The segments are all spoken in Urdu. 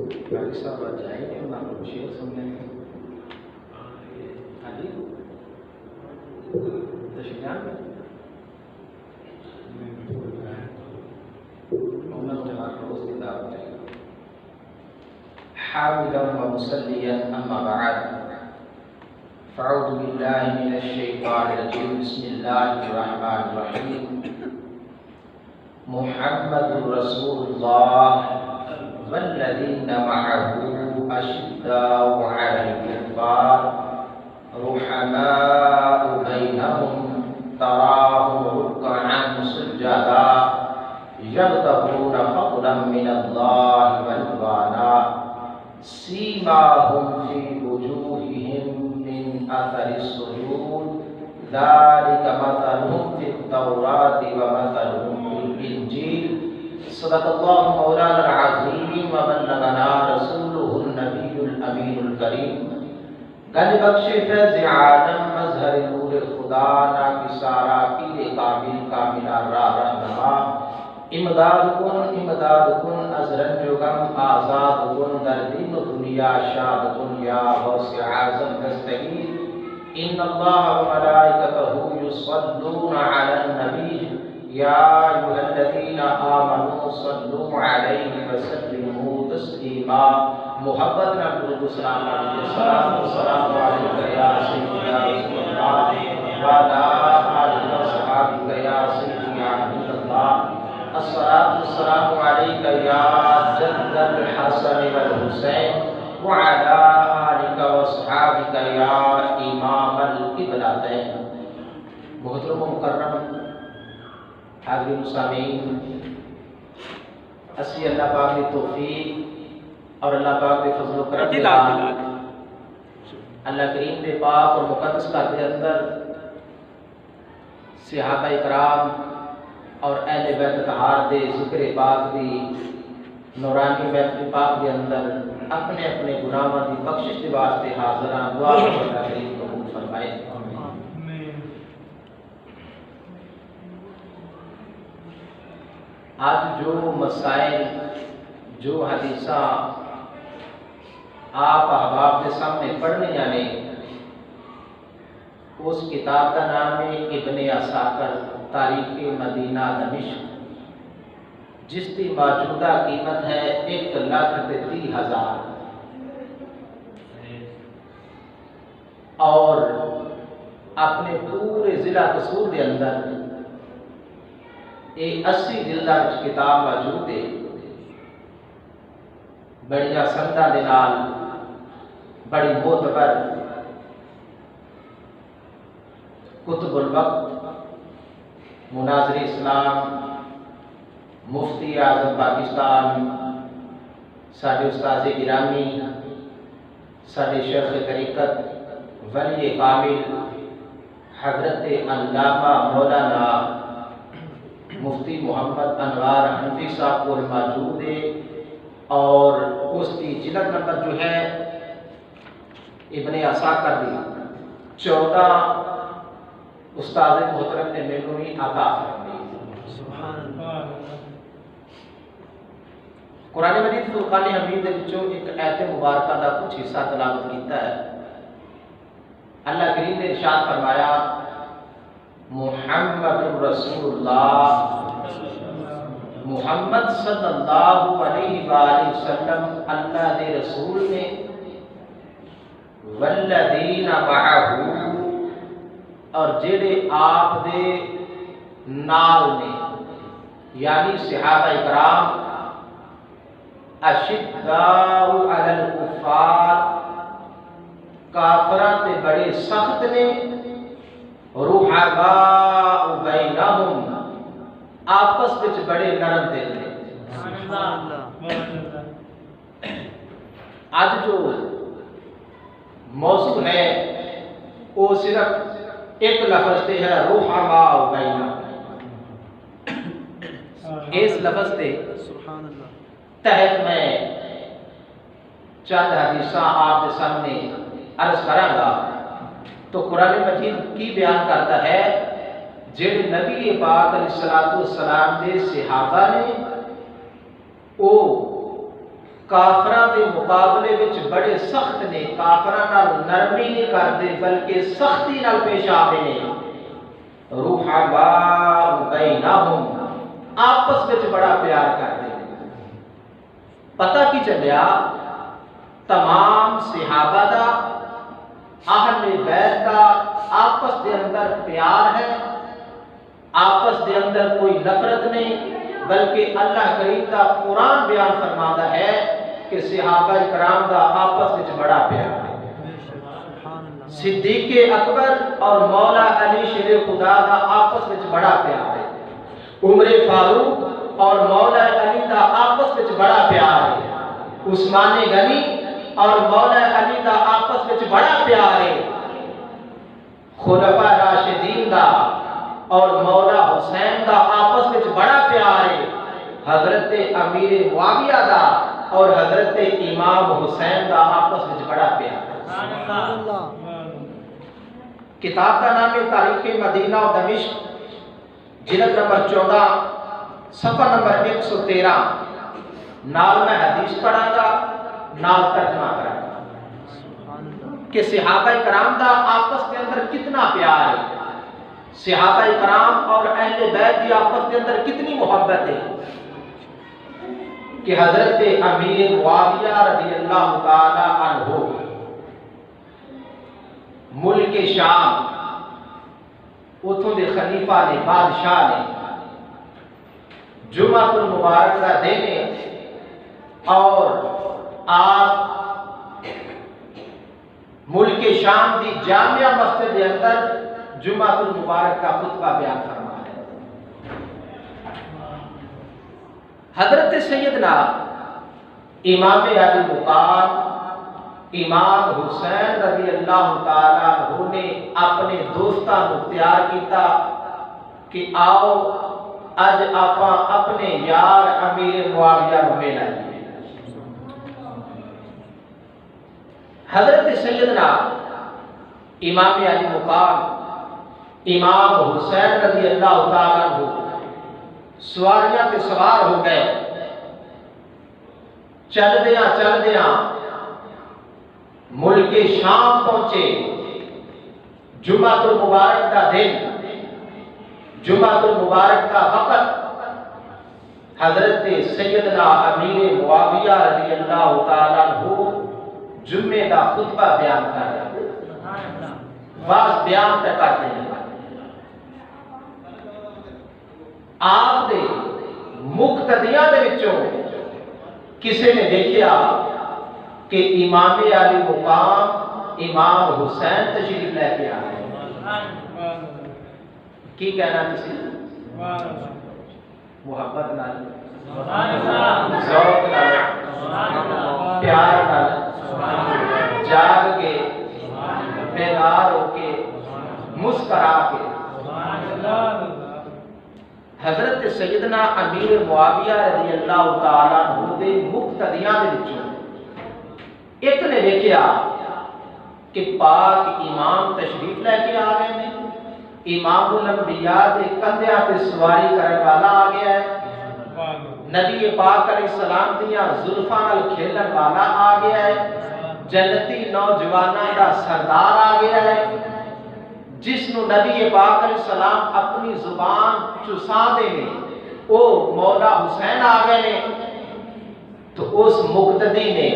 ڈاکٹر صاحب آج جائیں گے ہم آپ کو شیئر سننے میں ہاں جی تشریحات میں حامدا ومصليا أما بعد فأعوذ بالله من الشيطان الرجيم بسم الله الرحمن الرحيم محمد رسول الله والذين معه أشداء على الكفار رحماء بينهم تراهم ركعا سجدا يبتغون فضلا من الله ورضوانا سيماهم في وجوههم من أثر السجود ذلك مثلهم في التوراة ومثلهم في الإنجيل صدق الله مولانا العظيم وبلغنا رسوله النبي الأمين الكريم گنج بخش فیض عالم مظہر نور خدا ناکسارا پیر کامل کاملہ راہ رہنما امداد کن از رنج و غم آزاد کن در دین و دنیا شاد کن یا غوث اعظم دستگیر ان اللہ و ملائکتہ یصلون علی النبی یا ایھا الذین آمنوا صلوا علیہ وسلموا تسلیما محبت میں درود و سلام علیہ السلام علیکہ یا سیدی یا رسول اللہ وعلی آلہ وصحبہ یا سیدی یا حبیب اللہ الصلاة والسلام علیکہ یا جد الحسن والحسین وعلی آلہ وصحبہ یا امام القبلتین محترم و مکرم حاضرین سامعین اسی اللہ پاک کی توفیق اور اللہ پاک کے فضل و کرم کے بعد اللہ کریم کے پاک اور مقدس گھر کے اندر صحابہ اکرام اور اہل بیت اطہار دے ذکر پاک دی نورانی بیت پاک کے اندر اپنے اپنے گناہاں دی بخشش کے واسطے حاضر ہیں دعا اللہ کریم قبول فرمائے آج جو مسائل جو حدیثہ آپ احباب کے سامنے پڑھنے جانے اس کتاب کا نام ہے ابن عساکر تاریخ مدینہ دمشق جس کی موجودہ قیمت ہے 1,30,000 اور اپنے پورے ضلع قصور کے اندر یہ 80 جلدہ کتاب موجود ہے بڑیا سندہ دے نال بڑی معتبر کتب الوقت مناظر اسلام مفتی اعظم پاکستان ساڈے استاد گرامی ساڈے شیخ طریقت ولی کامل حضرت علامہ مولانا مفتی محمد انوار حنفی صاحب کو موجود ہے اور اس کی جلد نمبر جو ہے ابن عساکر دی 14 استاد محترم نے میرے عطا فرمائی قرآن مجید فرقان حمید دے وچوں ایک آیت مبارکہ دا کچھ حصہ تلاوت کیتا ہے اللہ کریم نے ارشاد فرمایا محمد رسول اللہ محمد صلی اللہ علیہ وآلہ وسلم اللہ دے رسول نے والذین معہ اور جڑے آپ دے نال نے یعنی صحابہ اکرام اشداء علی الکفار کافرات بڑے سخت نے رحماء بینہم آپس وچ بڑے نرم دل نے آج جو موضوع ہے وہ صرف ایک لفظ سے ہے رحماء بینہم اس لفظ سے تحت میں چند حدیثاں آپ کے سامنے عرض کروں گا تو قرآن مجید کی بیان کرتا ہے جن نبی پاک علیہ السلام دے صحابہ نے او کافراں دے مقابلے وچ بڑے سخت نے، کافراں نال نرمی نہیں کرتے بلکہ سختی نال پیش آتے ہیں۔ رحماء بینہم، آپس وچ بڑا پیار کرتے ہیں۔ پتہ کی چلیا تمام صحابہ دا، اہل بیت دا آپس دے اندر پیار ہے، آپس دے اندر کوئی نفرت نہیں، بلکہ اللہ کریم دا قرآن بیان فرماتا ہے کہ صحابہ کرام دا آپس وچ بڑا پیار ہے۔ صدیق اکبر اور مولا علی شیر خدا دا آپس وچ بڑا پیار ہے۔ عمر فاروق اور مولا علی دا آپس وچ بڑا پیار ہے۔ عثمان غنی اور مولا علی دا آپس وچ بڑا پیار ہے۔ خلفاء راشدین دا اور مولا حسین دا آپس وچ بڑا پیار ہے۔ حضرت امیر معاویہ دا اور حضرت امام حسین دا آپس وچ بڑا پیار ہے۔ کتاب کا نام ہے تاریخ مدینہ و دمشق، جلد نمبر 14 صفحہ نمبر 113۔ نال میں حدیث پڑھا گا، نال ترجمہ کرا گا کہ صحابہ کرام دا آپس کے اندر کتنا پیار ہے، صحابہ کرام اور اہل بیت کی آپس کے اندر کتنی محبت ہے کہ حضرت امیر معاویہ رضی اللہ تعالی عنہ ملک شام، اتھوں دے خلیفہ نے، بادشاہ نے جمعہ المبارک کا دن اور آپ ملک شام دی جامعہ مسجد کے اندر جمعہ المبارک کا خطبہ بیان فرما ہے۔ حضرت سیدنا امام علی مقام امام حسین رضی اللہ تعالیٰ عنہ نے اپنے دوستاں کو تیار کیتا کہ آؤ اج آپاں اپنے یار امیر معاویہ کو مل آئیے۔ حضرت سیدنا امام علی مقام امام حسین رضی اللہ تعالیٰ عنہ سواریاں تے سوار ہو گئے، چل دیاں ملک شام پہنچے۔ جمعہ المبارک کا دن، جمعہ المبارک کا وقت، حضرت سیدنا امیر معاویہ رضی اللہ تعالیٰ عنہ جمعے کا خطبہ بیان کر رہے ہیں، واضح بیان پہ کرتے ہیں۔ آپ دے مقتدیاں دے وچوں کسی نے دیکھیا کہ امام علی مقام امام حسین تشریف لے کے آئے۔ کی کہنا کسی محبت نال، ذوق نال، پیار نال، جاگ کے، بیدار ہو کے، مسکرا کے حضرت سیدنا امیر معاویہ رضی اللہ تعالیٰ عنہ دے مقتدیاں دے وچوں ایک نے دیکھیا کہ پاک امام تشریف لے کے آ گئے ہیں، امام الانبیاء دے کندھیاں تے سواری کرنے والا آ گیا ہے، نبی پاک علیہ السلام دیاں زلفاں نال کھیلن والا آ گیا ہے، جنتی نوجواناں دا سردار آ گیا ہے، جس نو نبی پاک علیہ السلام اپنی زبان چسا دے نے، او مولا حسین آ گئے نے۔ تو اس مقتدی نے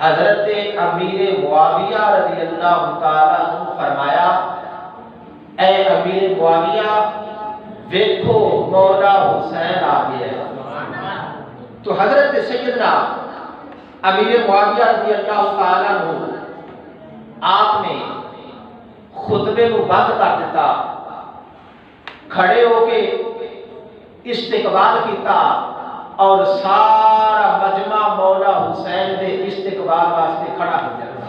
حضرت امیر معاویہ رضی اللہ تعالیٰ عنہ فرمایا، اے امیر معاویہ ویکھو مولا حسین آ گیا ہے۔ تو حضرت سیدنا امیر معاویہ رضی اللہ تعالیٰ عنہ آپ نے خطبے کو بند کر دیتا، کھڑے ہو کے استقبال کیتا اور سارا مجمع مولا حسین دے استقبال واسطے کھڑا ہو جاتا۔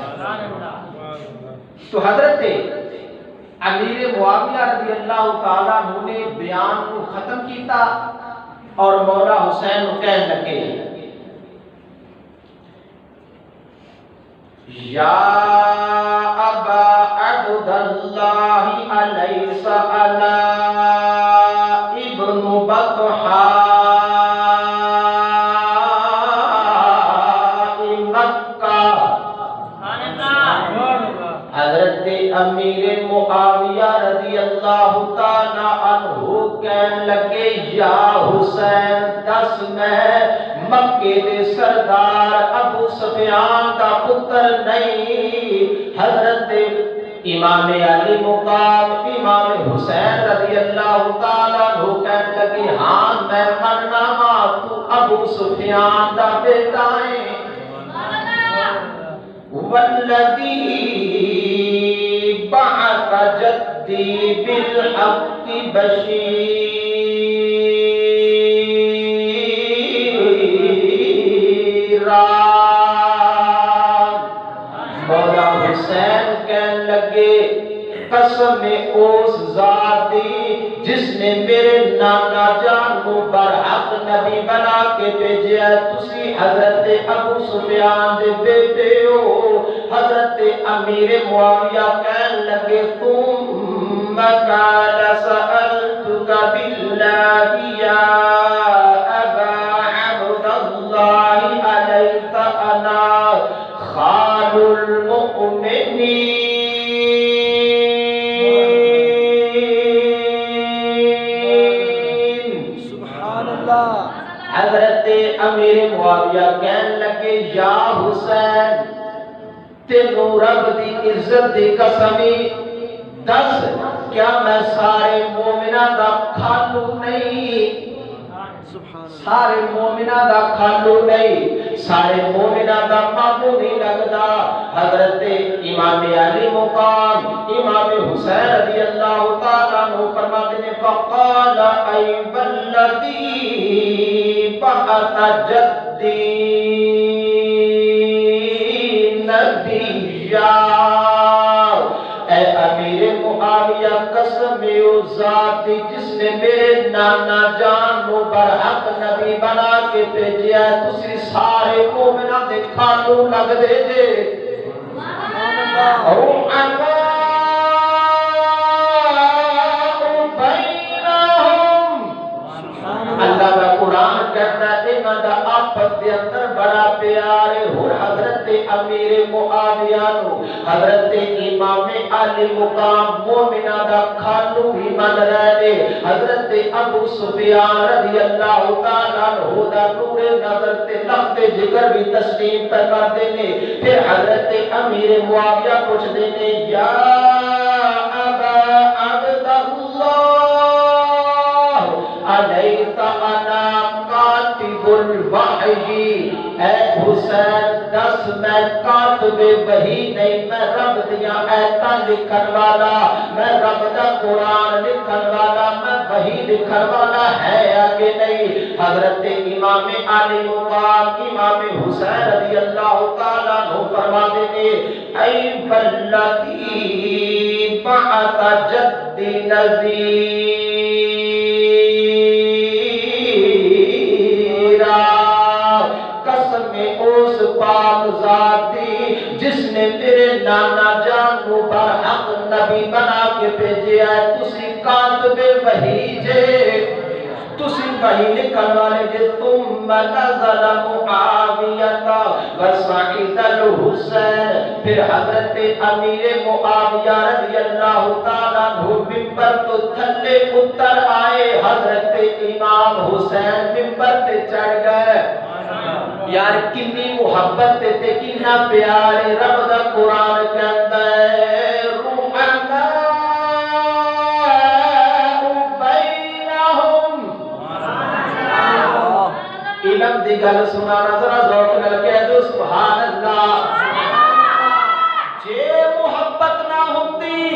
تو حضرت امیر معاویہ رضی اللہ تعالیٰ عنہ نے بیان کو ختم کیتا اور مولا حسین کو کہنے لگے، یا ابا عبداللہ علیس علی ابن بطحا میں مکے دے سردار ابو سفیان دا پتر نہیں، حضرت امام علی مقام امام حسین رضی اللہ تعالیٰ عنہ کہنے لگے ہاں میں مننا ہاں تو ابو سفیان دا بیٹا ہے۔ والذی بعث جدی بالحق بشیرا، مولا حسین کہنے لگے قسم اس ذات دی جس نے میرے نانا جان کو برحق نبی بنا کے بھیجا، تسی حضرت ابو سفیان دے بیٹے ہو۔ حضرت امیر معاویہ کہنے لگے ثم قال سألتك بالله يا أبا عبد الله أليس أنا خال المؤمنين۔ سبحان اللہ۔ حضرت امیر معاویہ کہنے لگے یا حسین تینوں رب دی عزت دی قسمی دس کیا میں سارے مومنہ دا کھالو نہیں؟ سارے مومنہ دا کھالو نہیں، سارے مومنہ دا مامو نہیں لگدا۔ حضرت امام علی مقام امام حسین رضی اللہ تعالیٰ عنہ فرماتے ہیں فقال ای والذی بعث جدی نبیّا، اے امیر معاویہ قسم او ذات دی جس نے میرے نانا جان کو برحق نبی بنا کے بھیجیا، تسی سارے مومناں دے کھالو لگ دے جے۔ اللہ کا قرآن کہتا ہے انہاں دا آپس دے اندر بڑا پیار ہے۔ حضرت امیر معاویہ نو حضرت امام علی مقام مومنہ دا کھالو ہی من رہے، حضرت ابو سفیان رضی اللہ تعالیٰ عنہ دا نور نظر تے لخت جگر بھی تسلیم کر دینے۔ پھر حضرت امیر معاویہ پوچھ دینے یا ابا عبد اللہ علیہ انا کاتب الوحی، اے حسین دس میں کاتب وحی نہیں، میں رب دیا ایتاں لکھن والا، میں رب دا قرآن لکھن والا، میں وحی لکھن والا ہے آگے نہیں۔ حضرت امام علی مقام امام حسین رضی اللہ تعالیٰ عنہ فرما دینے ای والذی بعث جدی نذیرا، قسم اس پاک ذات دی جس نے میرے نانا جان کو برحق نبی بنا کے بھیجیا ہے، تسی کاتب وحی جے، تسی وحی لکھن والے جے۔ ثم نزل معاویہ وصعد الحسین، پھر حضرت امیر معاویہ رضی اللہ تعالیٰ عنہ ممبر تو تھلے اتر آئے، حضرت امام حسین ممبر تے چڑھ گئے۔ یار کنی محبت تے کنا پیار رب دا قرآن کہندا ہے علم دی گل سنانا ذرا ذوق نال کہہ دو سبحان اللہ۔ جے محبت نہ ہوندی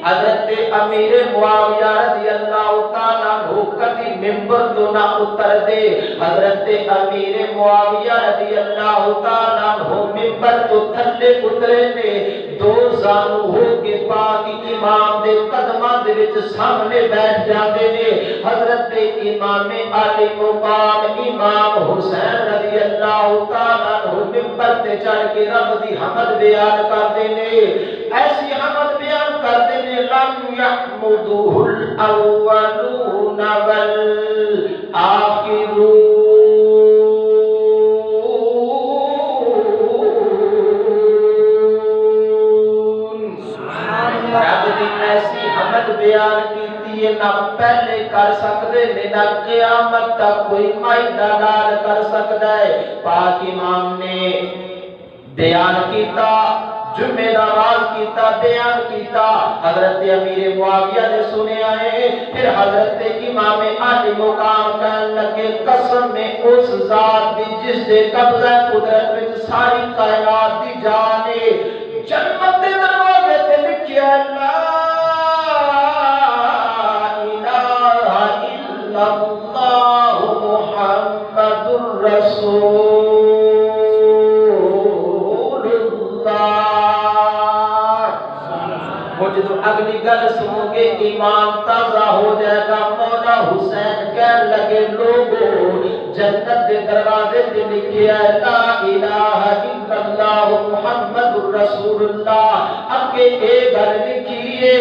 حضرت امیر معاویہ رضی اللہ تعالیٰ عنہ کبھی ممبر تو نہ اتر دے۔ حضرت امیر معاویہ رضی اللہ تعالیٰ عنہ ممبر تو تھلے اترے نے، دو زانو ہو کے پاک امام دے قدماں دے وچ سامنے بیٹھ جاندے نے۔ حضرت امام علی مقام امام حسین رضی اللہ تعالیٰ عنہ ممبر تے چڑھ کے رب دی حمد بیان کردے نے، ایسی حمد بیان کردے نے لم یحمدہ الاولون والآخرون۔ رب دی ایسی حمد بیان کیتی ہے نہ پہلے کر سکتے نے نہ قیامت تک کوئی معاہدہ نال کر سکتا ہے۔ پاک امام نے بیان کیتا، جمعہ نواز کیتا، بیان کیتا، حضرت امیر معاویہ نے سنے آئے، پھر حضرت امام عالی مقام کہنے لگے قسم میں اس ذات دی جس دے قبضہ قدرت وچ ساری کائنات دی جانے، جنت دے دروازے تے لکھیا لا الہ الا اللہ محمد رسول اللہ۔ وہ جدو اگلی گل سنو گے ایمان تازہ ہو جائے گا۔ مولا حسین کہنے لگے لوگوں جنت دے دروازے تے لکھیا ہے لا الہ الا اللہ محمد رسول اللہ۔ اگے اے گل لکھیے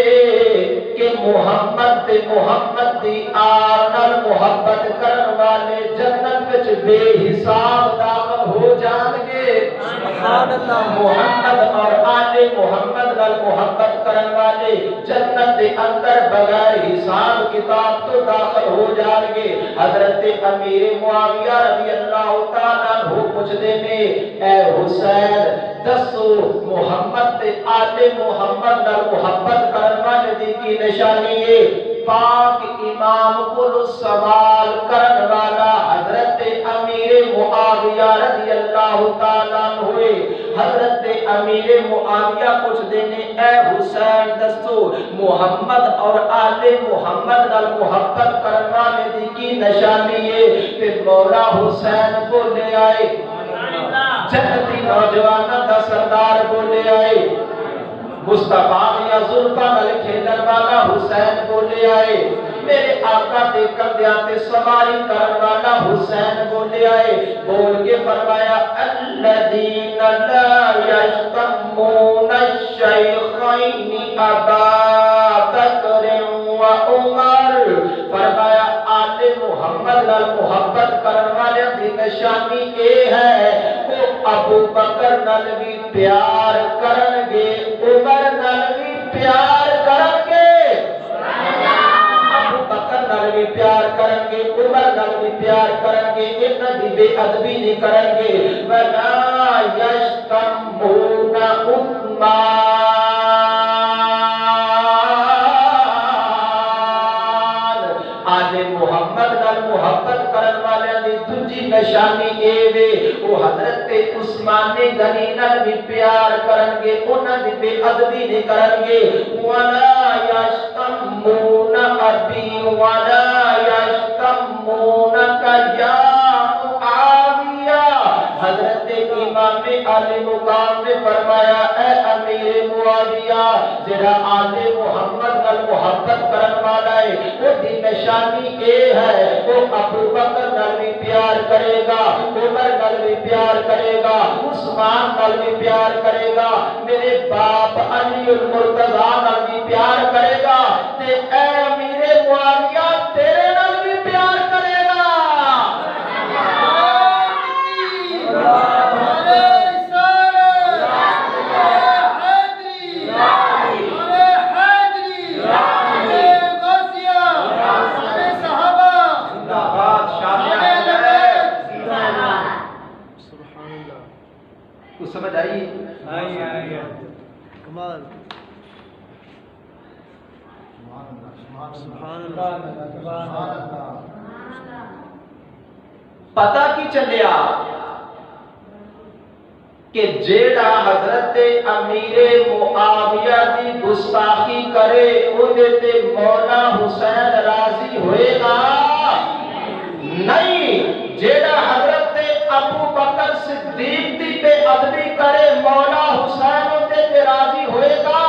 کہ محمد تے محمد دی آل نال محبت کرن والے جنت وچ بے حساب داخل ہو جان گے۔ سبحان اللہ۔ محمد اور آل محمد نال محبت کرن والے جنت دے اندر بغیر حساب کتاب تو داخل ہو جان گے۔ حضرت امیر معاویہ رضی اللہ تعالیٰ عنہ پوچھتے نے اے حسین دسو محمد تے آل محمد نال محبت کرن والے دی کی نشانی ہے؟ پاک امام کو سوال کرن والا حضرت امیر معاویہ رضی اللہ تعالیٰ عنہ ہوئے۔ حضرت امیر معاویہ پوچھتے نے اے حسین دسو محمد اور آل محمد نال محبت کرن والے دی کی نشانی ہے؟ تے مولا حسین بولے آئے، جنتی نوجوانہ دا سردار بولے آئے، مصطفیٰ یا زلفا نال کھیلن والا حسین بولے آئے، میرے آقا دے کندھیاں تے سواری کرن والا حسین بولے آئے، بول کے فرمایا الذین لا یشتمون الشیخین ابا بکر و عمر۔ فرمایا آل محمد نال محبت کرن والے دی نشانی اے ہے وہ ابو بکر نال بھی پیار کرن گے، عمر نال بھی پیار کرن گے، ابو بکر نال بھی پیار کرن گے، عمر نال بھی پیار کرن گے، انہاں دی بے ادبی نہیں کرن گے۔ ولا یشتمون عثمان۔ آل محمد نال محبت کرن والے دی دوجی نشانی اے وے وہ حضرت عثمان غنی نال بھی پیار کرن گے، انہاں دی بے ادبی نہیں کرن گے۔ ولا یشتمون ابی ولا یشتمونک یا معاویہ۔ حضرت امام علی مقام نے فرمایا اے امیر معاویہ جڑا آل محمد نال محبت کرن والا ہے وہ دی نشانی اے ہے وہ ابو بکر نال بھی پیار کرے گا، عمر نال بھی پیار کرے گا، عثمان نال بھی پیار کرے گا، میرے باپ علی المرتضی نال بھی پیار کرے گا، تے اے امیر معاویہ تیرے نال بھی پیار کرے گا۔ کچھ سمجھ آئی؟ کمال پتہ کی چلیا کہ جیڑا حضرت امیر معاویہ دی گستاخی کرے اودے تے مولا حسین راضی ہوئے گا نہیں، جیڑا حضرت ابو بکر صدیق دی بے ادبی کرے مولا حسین اودے تے راضی ہوئے گا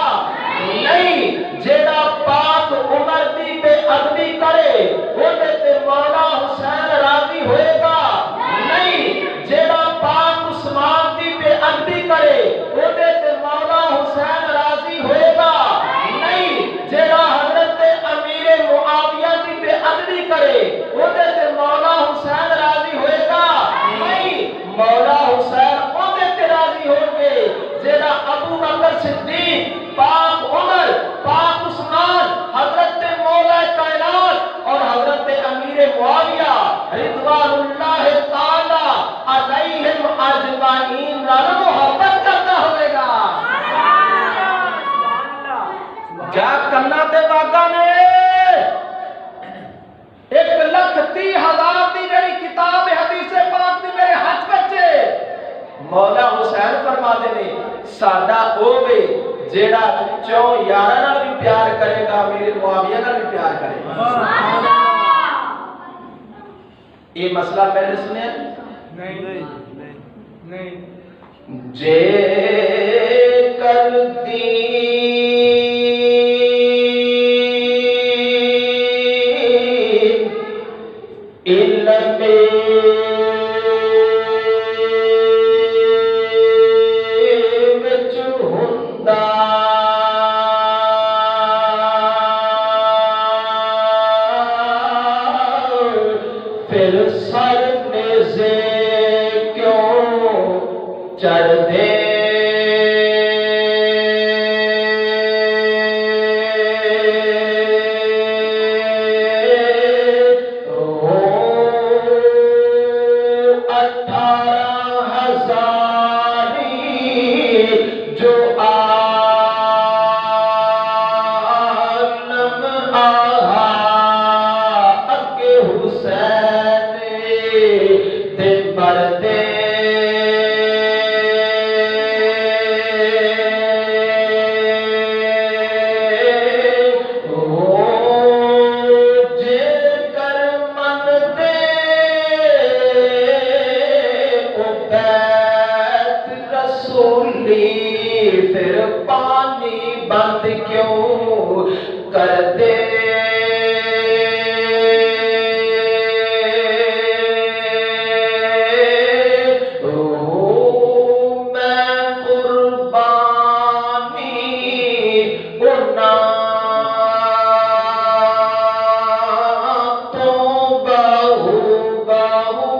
نہیں، جیڑا پاک عمر دی بے ادبی کرے اودے تے مولا حسین راضی ہوئے گا نہیں، جیڑا پاک عثمان دی بے ادبی کرے اودے تے مولا حسین راضی ہوئے گا نہیں، جیڑا حضرت امیر معاویہ دی بے ادبی کرے اودے تے مولا حسین راضی ہوئے گا پاکاں نے 1,30,000 دی جڑی کتاب حدیث پاک دی میرے ہاتھ بچے مولا حسین فرما دے نے ساڈا او وے جیڑا چوں یاراں نال بھی پیار کرے گا میرے معاویہ نال بھی پیار کرے گا سبحان اللہ یہ مسئلہ پہلے سنیا نہیں جے کر دین علم وچ ہوندا پھر سر نیزے کیوں چڑھ دے پھر پانی بند کیوں کر دے میں قربانی گنا تو بہو بہو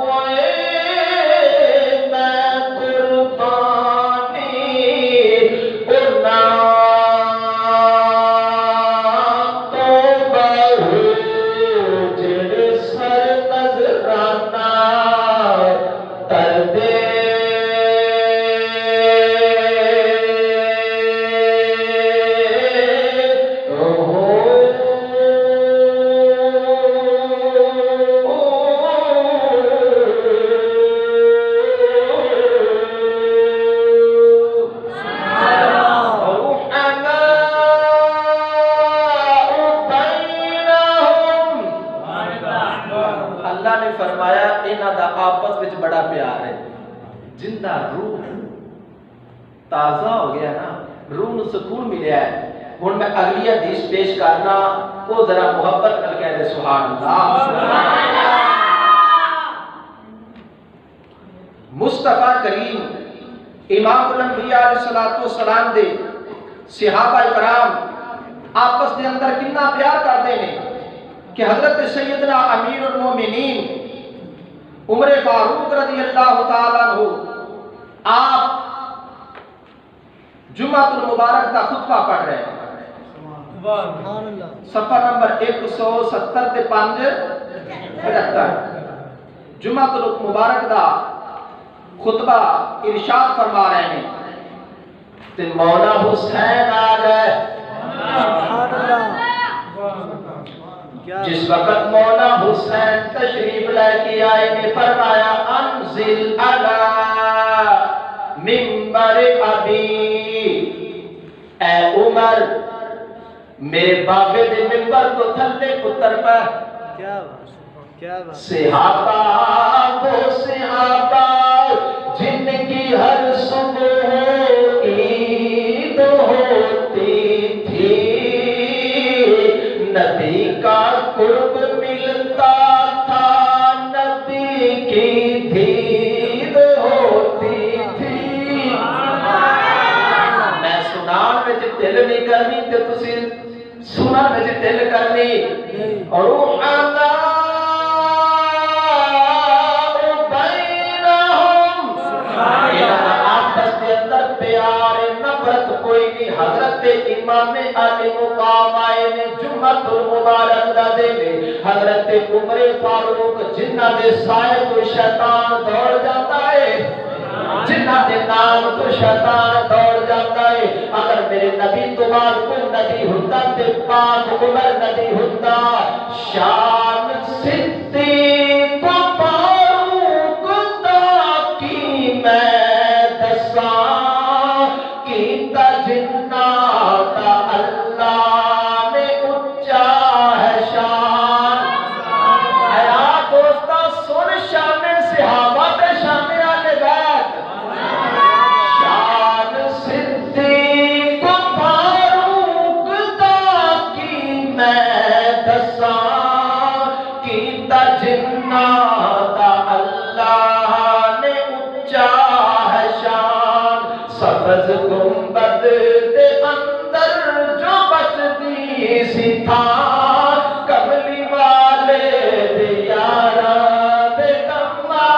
فرمایا انہاں دا آپس وچ بڑا پیار ہے جندہ روح تازہ ہو گیا نا روح نو سکون ملیا ہے ہن میں اگلی حدیث پیش کرنا وہ ذرا محبت نال کہہ دے سبحان اللہ مصطفیٰ کریم امام الانبیاء علیہ الصلوۃ دے صحابہ کرام آپس دے اندر کتنا پیار کرتے ہیں کہ حضرت سیدنا امیر المومنین عمر فاروق رضی اللہ تعالیٰ عنہ آپ جمعہ المبارک کا خطبہ پڑھ رہے ہیں صفحہ نمبر 170 جمعہ المبارک کا خطبہ ارشاد فرما رہے ہیں تے مولا حسین آ گئے جس وقت مولا حسین تشریف لے کے آئے نے فرمایا انزل علی منبر ابی اے عمر میرے بابے دے منبر کو تھلے پتر پر صحابہ وہ صحابہ جن کی ہر صبح عید ہوتی تھی نبی کا قرب ملتا تھا نبی کی دید ہوتی تھی میں سنان میں دل نہیں کرنی تے تسی سنان میں دل کرنی اور روحانا پیار نفرت کوئی نہیں حضرت امام علی مقام آئے نے جمعہ المبارک دا دے نے حضرت عمر فاروق جنہ دے سائے تو شیطان دوڑ جاتا ہے جنہ دے نام تو شیطان دوڑ جاتا ہے اگر میرے نبی تو بعد کوئی نبی ہوتا تے پاک عمر نبی ہوتا شان صدیق فاروق دا کی میں دساں کیتا جنات اللہ نے اچا ہے شان ایا دوستا سن شان صحابہ تے شان آل بیت شان صدیق فاروق دا کی میں دساں کیتا جنات اللہ نے اچا ہے شان سبز گنبد دے اندر جو بچتی سی تھا کملی والے دے یاراں دے کما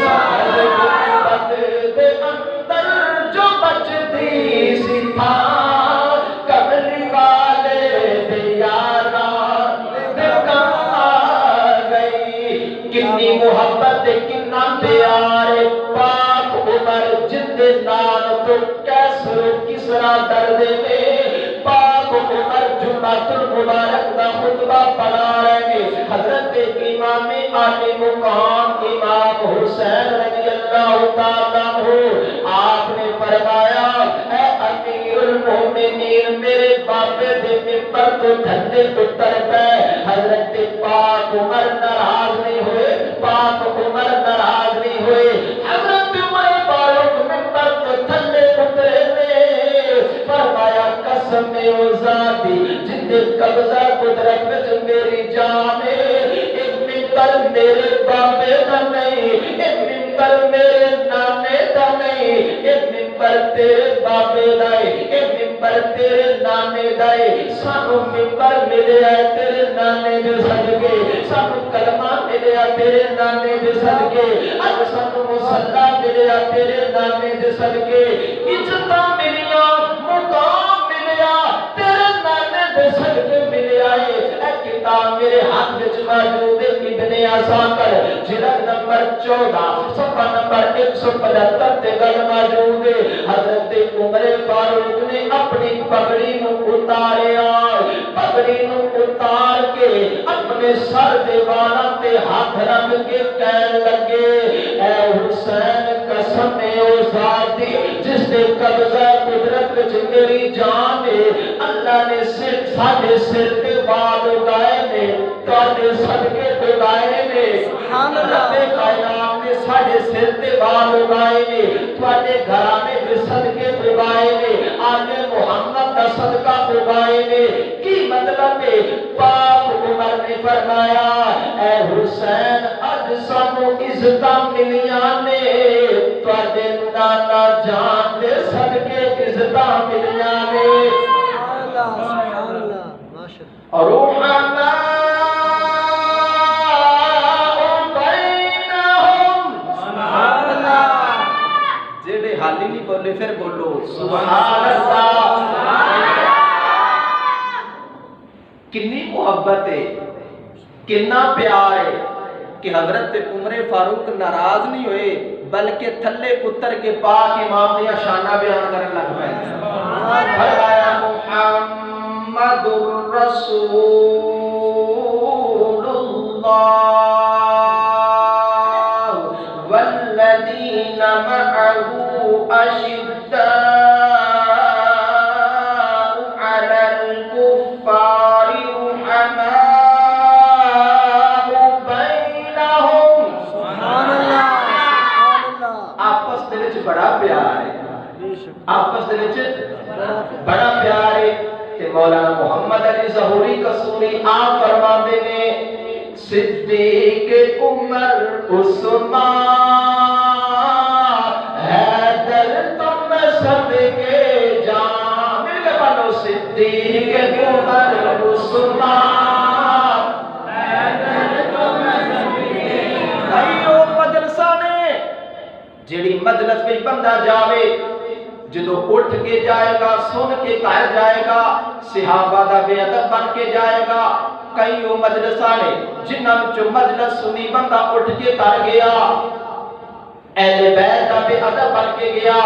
سبز گنبد دے اندر جو بچتی سی تھا کملی والے دے یاراں دے کما گئی کنی محبت کنا پیار پاک عمر جن دے نام تو کیسر کسرا درد میں پاک عمر جمعۃ المبارک دا خطبہ پڑھا رہے ہیں حضرت امام عالی مقام امام حسین رضی اللہ تعالیٰ عنہ آپ نے فرمایا اے امیر المومنین میرے باپے دے ممبر تو تھلے اتر پے حضرت پاک عمر ناراض نہیں ہوئے پاک عمر ناراض نہیں ہوئے حضرت عمر فاروق ممبر تو تھلے اترے نے فرمایا قسم او ذاتی جن دے قبضہ قدرت وچ میری جان ہے ایک ممبر میرے باپے دا نہیں ایک ممبر میرے نانے دا نہیں ایک ممبر تیرے باپے دا ہے ایک ممبر تیرے نانے دا ہے سانو ممبر ملے ہے تیرے نانے دے صدقے سانو کلمہ ملے ہے تیرے نانے دے صدقے اج سانو مصلی ملے ہے تیرے نانے دے صدقے عزتاں ملیاں مقام ملیا تیرے نانے دے صدقے ملیا ہے اے کتاب میرے ہاتھ وچ موجود ہے ابن عساکر جلد نمبر 14 صفحہ نمبر 175 تے گل موجود ہے حضرت عمر فاروق نے اپنی پگڑی نو اتاریا پگڑی نو اتار کے اپنے سر دے والاں تے ہاتھ رکھ کے کہنے لگے اے حسین قسم او ذاتی جس نے قبضہ قدرت وچ میری جان ہے اللہ نے ساڈے سر تے وال اگائے نے تواڈے صدقے اگائے نے سبحان اللہ تے کائنات نے ساڈے سر تے وال اگائے نے تواڈے گھرانے دے صدقے اگائے نے آل محمد دا صدقہ اگائے نے کی مطلب ہے پاک عمر نے فرمایا اے حسین اج سانو عزتاں ملیاں نے تواڈے نانا جان دے صدقے عزتاں ملیاں نے سبحان اللہ ماشاءاللہ اور روحنا حالی نہیں بولے پھر بولو سبحان اللہ کنی محبت ہے کنا پیار ہے کہ حضرت عمر فاروق ناراض نہیں ہوئے بلکہ تھلے اتر کے پاک امام دیا شانہ بیان کرنے لگ پائے فرمایا محمد رسول اللہ والذین معه أشداء على الكفار رحماء بينهم سبحان اللہ آپس دے وچ بڑا پیار ہے آپس دے وچ بڑا پیار ہے تے مولانا محمد علی ظہوری قصوری آپ فرماندے نے صدیق عمر عثمان صدقے جان مل کے پڑھو صدیق عمر عثمان ایو مجلسہ نے جیڑی مجلس میں بندہ جاوے جدو اٹھ کے جائے گا سن کے گھر جائے گا صحابہ دا بے ادب بن کے جائے گا کئی مجلسہ نے جنہاں وچوں مجلس سنی بندہ اٹھ کے گھر گیا اہل بیت دا بے ادب بن کے گیا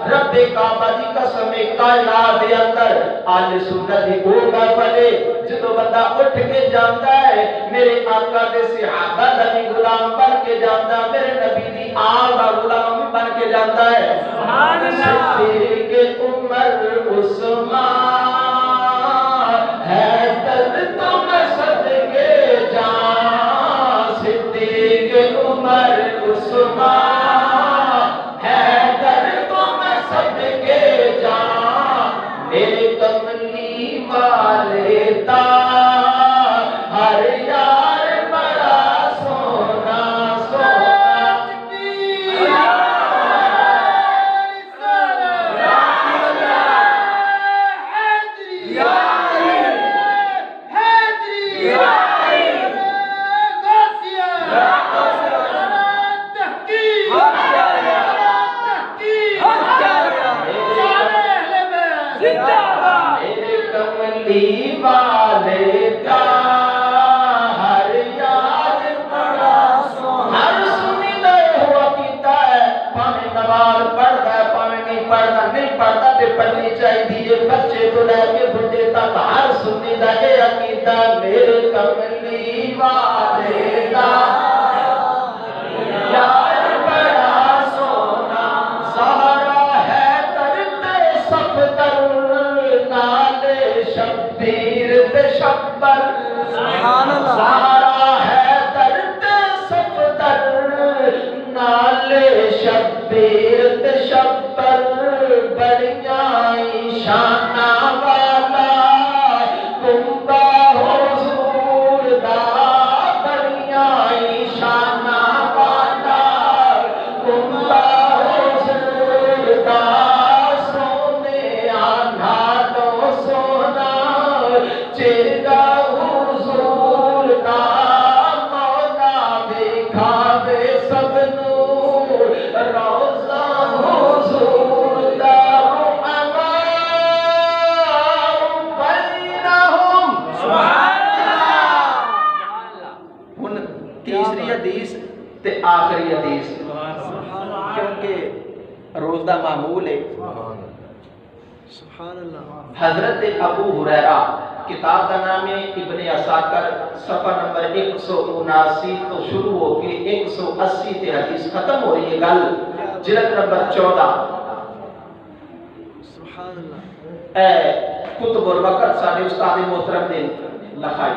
رب کعبہ دی قسم کائنات دے اندر آل سنت دی او محفل جدو بندہ اٹھ کے جاندا ہے میرے آقا دے صحابہ دا بھی غلام بن کے جاندا میرے نبی دی آل دا غلام بن کے جاندا ہے سبحان اللہ صدیق عمر عثمان ہے درد تو میں صدقے جان صدیق عمر عثمان ہے درد تو میں صدقے جان میرے کملی والے تا ہر یار بڑا سونا پڑھنی چاہیے بچے تو لے کے بڑھے تک ہر سنی دا اے عقیدہ میرے کملی والے دا یار بڑا سونا سہارا ہے درد صفدر نالے شبیر تے شبر سہارا ہے درد صفدر نالے شبیر تے شبر بڑیاں شانہ والا کمبا حضور دا بڑیاں شانہ والا کمبا حضور دا سونے آنھا تو سونا چیرگا حضور دا مولا دکھاوے سب نور روزہ حضور دا تیسری حدیث تے آخری حدیث کیونکہ روز دا معمول ہے حضرت ابو ہریرہ کتاب کا نام ہے ابن عساکر صفحہ نمبر 179 تو شروع ہو کے 180 تے حدیث ختم ہو رہی ہے گل جلد نمبر 14 اے کتب الوقت سارے استاد محترم نے لکھائی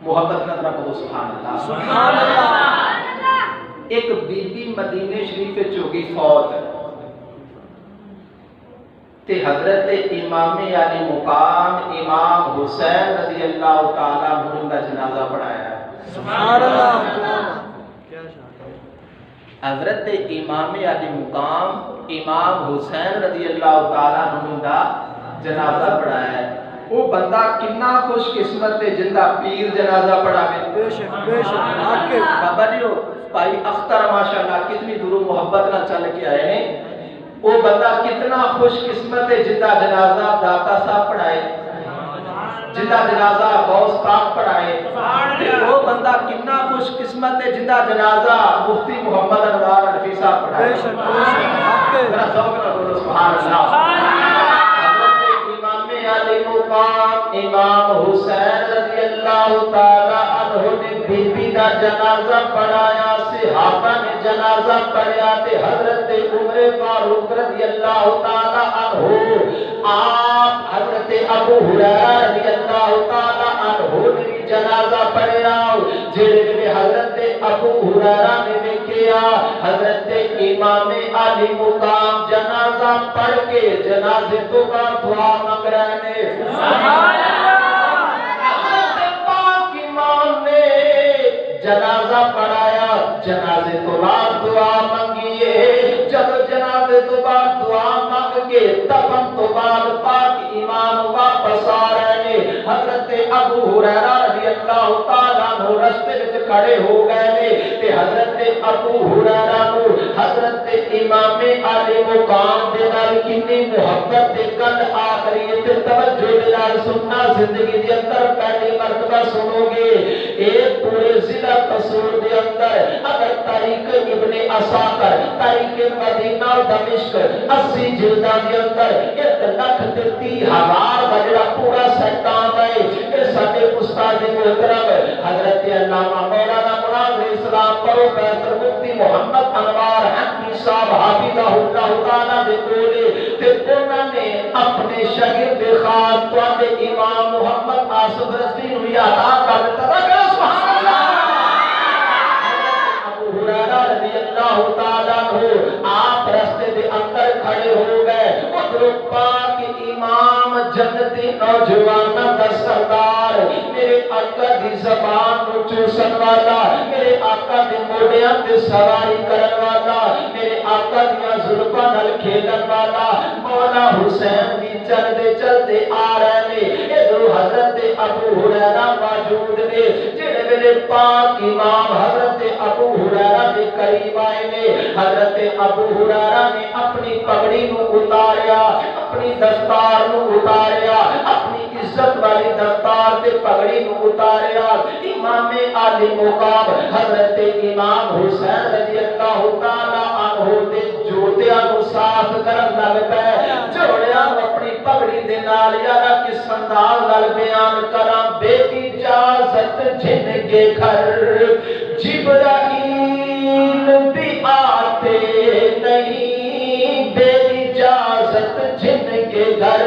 محبت نظرہ کو سبحان اللہ سبحان اللہ ایک بی بی مدینہ شریف چوگی فوت تے حضرت امام علی مقام امام حسین رضی اللہ تعالیٰ عنہ کا جنازہ پڑھایا ہے سبحان اللہ حضرت امام علی مقام امام حسین رضی اللہ تعالیٰ عنہ کا جنازہ پڑھایا ہے وہ بندہ کنا خوش قسمت ہے جندہ پیر جنازہ پڑھاوے بے شک بابا جی بھائی اختر ماشاءاللہ کتنی دور محبت نہ چل کے آئے ہیں وہ بندہ کتنا خوش قسمت ہے جندہ جنازہ داتا صاحب پڑھائے جندہ جنازہ غوث پاک پڑھائے وہ بندہ کتنا خوش قسمت ہے جندہ جنازہ مفتی محمد انوار رفیع صاحب پڑھائے بے شک ذرا ذوق نہ بولو سبحان اللہ علی مقام امام حسین رضی اللہ تعالیٰ عنہ نے بی بی دا جنازہ پڑھایا صحابہ نے جنازہ پڑھایا تے حضرت عمر فاروق رضی اللہ تعالیٰ عنہ آپ حضرت ابو ہریرہ رضی اللہ تعالیٰ عنہ نے بھی جنازہ پڑھایا جڑے میں حضرت ابو ہریرہ نے بھی کیا حضرت امام علی مقام جنازہ پڑھ کے جنازے تو کا دعا مانگ رہے ہیں سبحان اللہ حضرت پاک امام نے جنازہ پڑھایا جنازے تو بعد دعا مانگیے جب جنازے تو بعد دعا مانگ کے دفن تو بعد پاک امام واپس آ رہے ہیں حضرت ابو ہریرہ رضی اللہ تعالیٰ عنہ رستے میں کھڑے ہو گئے تے حضرت ابو ہریرہ کو حضرت امام علی مقام دے نال کتنی محبت دے کل آخری تے توجہ دے نال سننا زندگی دے اندر پہلی مرتبہ سنو گے ایک پورے ضلع قصور دے اندر اگر تاریخ ابن اسا کر تاریخ مدینہ و دمشق 80 جلداں دے اندر 1,30,000 دا جڑا پورا سیٹان ہے کہ ساڈے استاد محترم حضرت علامہ مولانا مراد اسلام پروفیسر مفتی محمد انوار حقی صاحب حافظہ اللہ تعالی دے کولے تے انہاں نے اپنے شاگرد خاص تواڈے امام محمد آصف رضوی نو عطا کر دتا سبحان اللہ رضی اللہ تعالیٰ عنہ آپ رستے دے اندر کھڑے ہو گئے ادھر پاک امام جنتی نوجوانہ دا سردار میرے آقا دی زبان نو چوسن والا میرے آقا دی موڑیاں تے سواری کرن والا میرے آقا دیاں زلفاں نال کھیلن والا مولا حسین دی چلدے چلدے آ رہے نے ادھر حضرت ابو ہریرہ موجود نے جڑے ویلے پاک امام حضرت ابو ہریرہ دے قریب آئے نے حضرت ابو ہریرہ نے اپنی پگڑی نو اتاریا اپنی دستار نو اتاریا اپنی عزت والی دستار تے پگڑی نو اتاریا امام علی مقام حضرت امام حسین رضی اللہ تعالی عنہ دے جوتیاں نو صاف کرن لگ پے جوڑیاں اپنی پگڑی دے نال یارا کس انداز نال بیان کراں بے اجازت جن کے گھر جبرائیل بھی آتے نہیں بے اجازت جن کے گھر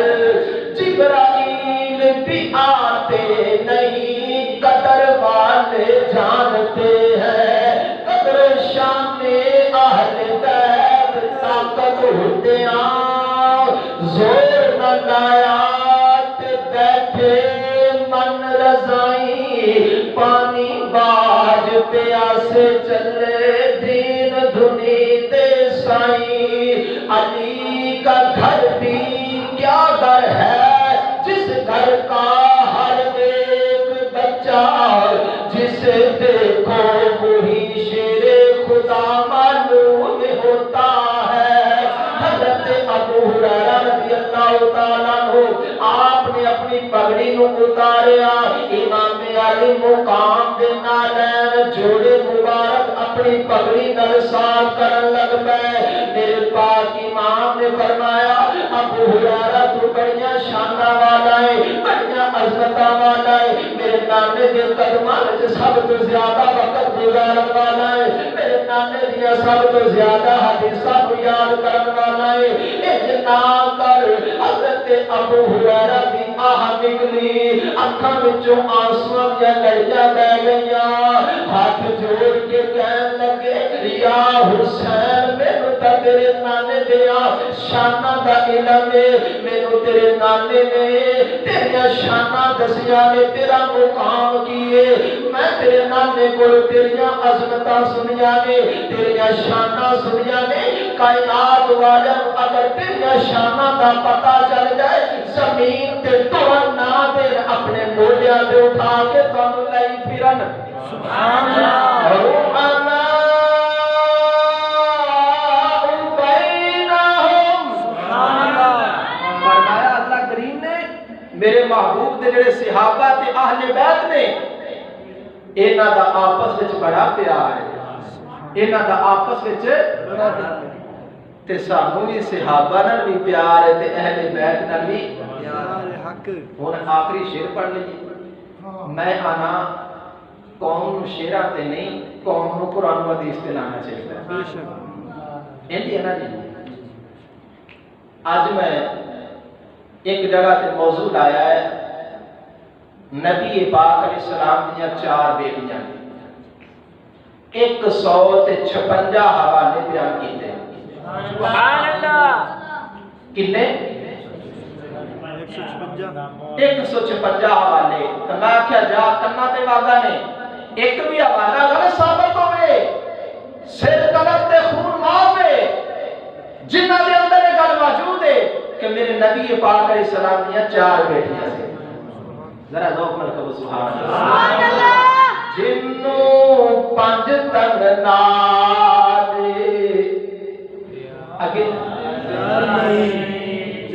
جبرائیل بھی آتے نہیں قدر والے جانتے ہیں قدر شان اہل بیت طاقت ہوتے زور نہ لایا بیٹھے من رضائی پانی باج پیاسے چلے دین دھنی دے سائی علی کا گھر بھی کیا گھر ہے جس گھر کا ہر ایک بچہ جسے دیکھو وہی شیر خدا معلوم ہوتا ہے حضرت ابو ہریرہ رضی اللہ تعالیٰ عنہ آپ نے اپنی پگڑی نو اتاریا امام علی مقام دے نالین جوڑے مبارک اپنی پگڑی نال صاف کرن لگ پے میرے پاک امام نے فرمایا ابو ہریرہ تو بڑیاں شاناں والا ہے بڑیاں عظمتاں والا ہے میرے نانے دے قدماں وچ سب تو زیادہ وقت گزارن والا ہے میرے نانے دیاں سب تو زیادہ حدیثاں کو یاد کرن والا ہے اجنا کر حضرت ابو ہریرہ دی آہ نکلی اکھاں وچوں آنسواں دیاں لڑیاں بہ گئیاں ہاتھ جوڑ کے کہن لگے یا حسین مینوں تے تیرے نانے دیاں شاناں دا علم ہے مینوں تیرے نانے نے تیریاں شاناں دسیاں نے تیرا مقام کیے میں تیرے نانے کول تیریاں عظمتاں سنیاں نے تیریاں شاناں سنیاں نے کائنات والے اگر تیریاں شاناں دا پتہ چل جائے زمین تے ٹرن نہ دے اپنے مولیاں تے اٹھا کے تانوں لئی پھرن سبحان اللہ روحنا بینہم سبحان اللہ فرمایا اللہ کریم نے میرے محبوب دے جڑے صحابہ تے اہل بیت نے انہاں دا آپس وچ بڑا پیار ہے انہاں دا آپس وچ بڑا پیار ہے تے سانوں بھی صحابہ نال بھی پیار ہے تے اہل بیت نال بھی پیار ہے حق ہن آخری شعر پڑھ لیجیے میں آنا قوم نو شعراں تے نہیں قوم نو قرآن و حدیث تے لانا چاہیے بے شک ایندی ہے نا جی اج میں ایک جگہ تے موضوع لایا ہے نبی پاک علیہ السلام دیاں 4 بیٹیاں 156 حوالے بیان کیتے ہیں سبحان اللہ کتنے 156 حوالے تو میں کیا جا کرنا تے واگا نے ایک بھی حوالہ غلط ثابت ہوئے سر قلب تے خون معاف ہے جنہ دے اندر یہ گل موجود ہے کہ میرے نبی پاک علیہ السلام دیاں 4 بیٹیاں سے ذرا ذوق مل کر سبحان اللہ جنوں 5 تن نال آگے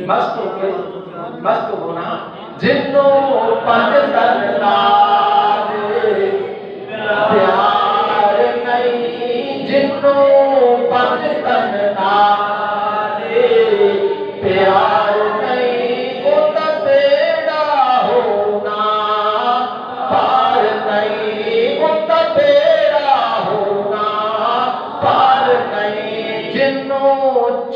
مست ہونا جنوں 5 تن نال پیار نہیں جنوں